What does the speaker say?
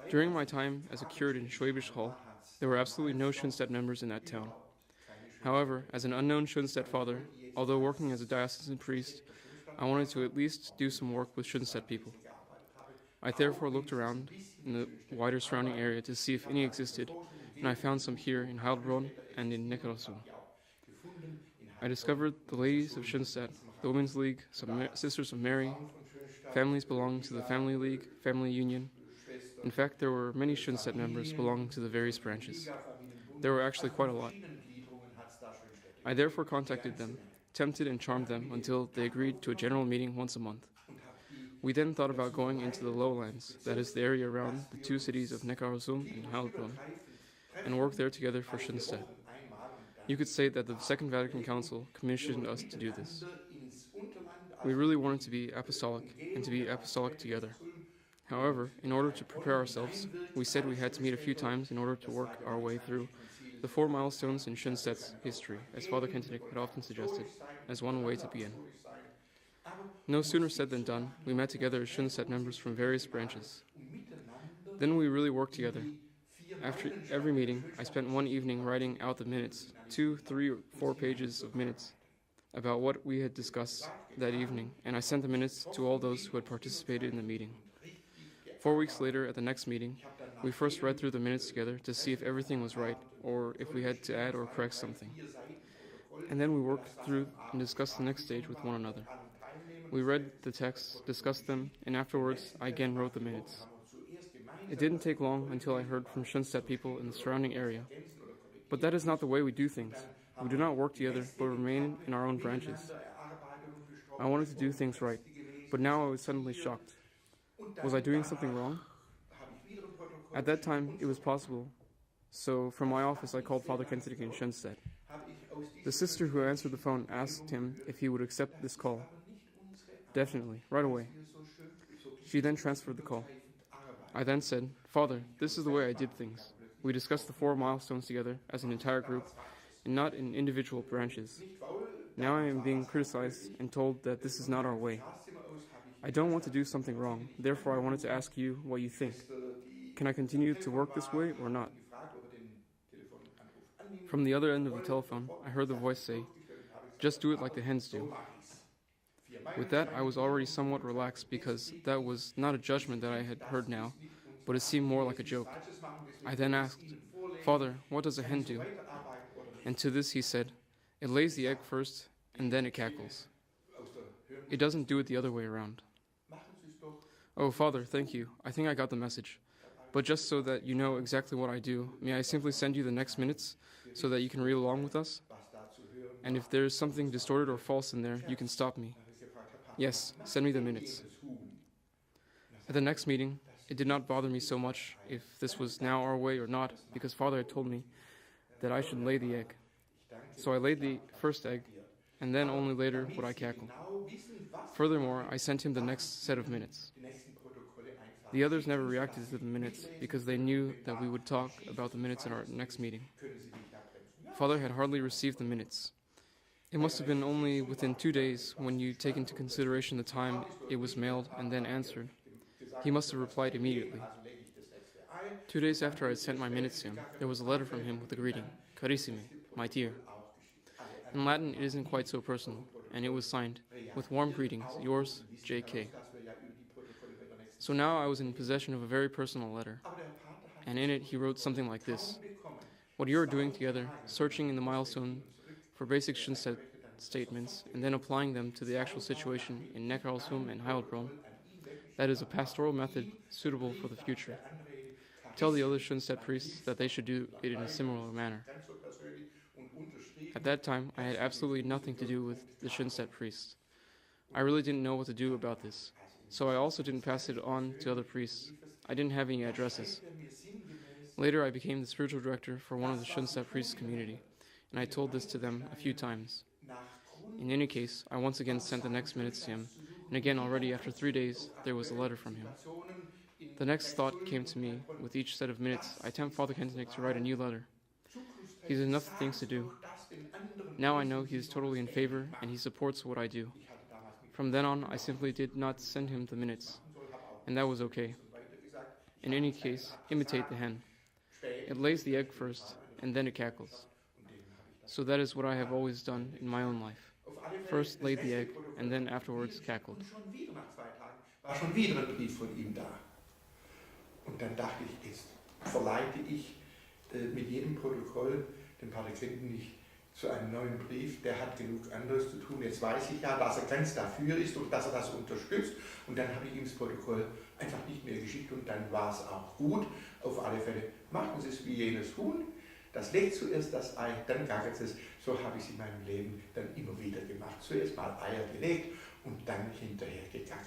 During my time as a curate in Schwäbisch Hall, there were absolutely no Schönstatt members in that town. However, as an unknown Schönstatt father, although working as a diocesan priest, I wanted to at least do some work with Schönstatt people. I therefore looked around in the wider surrounding area to see if any existed, and I found some here in Heilbronn and in Neckarosum. I discovered the Ladies of Schönstatt, the Women's League, some Sisters of Mary, families belonging to the Family League, Family Union. In fact, there were many Schönstatt members belonging to the various branches. There were actually quite a lot. I therefore contacted them, tempted and charmed them until they agreed to a general meeting once a month. We then thought about going into the lowlands, that is the area around the two cities of Neckarosum and Heilbronn, and work there together for Schönstatt. You could say that the Second Vatican Council commissioned us to do this. We really wanted to be apostolic, and to be apostolic together. However, in order to prepare ourselves, we said we had to meet a few times in order to work our way through the 4 milestones in Schönstatt's history, as Father Kentenichped had often suggested, as one way to begin. No sooner said than done, we met together as Schönstatt members from various branches. Then we really worked together. After every meeting, I spent one evening writing out the minutes, 2, 3, or 4 pages of minutes, about what we had discussed that evening, and I sent the minutes to all those who had participated in the meeting. 4 weeks later, at the next meeting, we first read through the minutes together to see if everything was right, or if we had to add or correct something. And then we worked through and discussed the next stage with one another. We read the texts, discussed them, and afterwards I again wrote the minutes. It didn't take long until I heard from Schönstatt people in the surrounding area. But that is not the way we do things. We do not work together, but remain in our own branches. I wanted to do things right, but now I was suddenly shocked. Was I doing something wrong? At that time, it was possible. So, from my office, I called Father Kentenichped in Schönstatt. The sister who answered the phone asked him if he would accept this call. Definitely, right away. She then transferred the call. I then said, Father, this is the way I did things. We discussed the 4 milestones together as an entire group, and not in individual branches. Now I am being criticized and told that this is not our way. I don't want to do something wrong, therefore I wanted to ask you what you think. Can I continue to work this way or not? From the other end of the telephone, I heard the voice say, just do it like the hens do. With that, I was already somewhat relaxed because that was not a judgment that I had heard now, but it seemed more like a joke. I then asked, Father, what does a hen do? And to this he said, it lays the egg first, and then it cackles. It doesn't do it the other way around. Oh, Father, thank you. I think I got the message. But just so that you know exactly what I do, may I simply send you the next minutes so that you can read along with us? And if there is something distorted or false in there, you can stop me. Yes, send me the minutes. At the next meeting, it did not bother me so much if this was now our way or not, because Father had told me that I should lay the egg. So I laid the first egg, and then only later would I cackle. Furthermore, I sent him the next set of minutes. The others never reacted to the minutes because they knew that we would talk about the minutes in our next meeting. Father had hardly received the minutes. It must have been only within 2 days, when you take into consideration the time it was mailed and then answered. He must have replied immediately. 2 days after I had sent my minutes to him, there was a letter from him with the greeting, Carissimi, my dear. In Latin, it isn't quite so personal, and it was signed, with warm greetings, yours, J.K. So now I was in possession of a very personal letter, and in it he wrote something like this. What you are doing together, searching in the milestone for basic Schönstatt statements, and then applying them to the actual situation in Neckarosum and Heilbronn, that is a pastoral method suitable for the future. Tell the other Schönstatt priests that they should do it in a similar manner. At that time, I had absolutely nothing to do with the Schönstatt priests. I really didn't know what to do about this, so I also didn't pass it on to other priests. I didn't have any addresses. Later, I became the spiritual director for one of the Schönstatt priests community, and I told this to them a few times. In any case, I once again sent the next minutes to him, and again already after 3 days, there was a letter from him. The next thought came to me. With each set of minutes, I tempt Father Kentenichped to write a new letter. He has enough things to do. Now I know he is totally in favor, and he supports what I do. From then on, I simply did not send him the minutes, and that was okay. In any case, imitate the hen. It lays the egg first, and then it cackles. So that is what I have always done in my own life. First laid the egg, and then afterwards cackled. War schon wieder ein Brief von ihm da. Und dann dachte ich, jetzt verleite ich mit jedem Protokoll den Pater Kentenich zu einem neuen Brief. Der hat genug anderes zu tun. Jetzt weiß ich ja, dass er ganz dafür ist und dass er das unterstützt. Und dann habe ich ihm das Protokoll einfach nicht mehr geschickt und dann war es auch gut. Auf alle Fälle machen Sie es wie jenes Huhn. Das legt zuerst das Ei, dann gackert es. So habe ich es in meinem Leben dann immer wieder gemacht. Zuerst mal Eier gelegt und dann hinterher gegackert.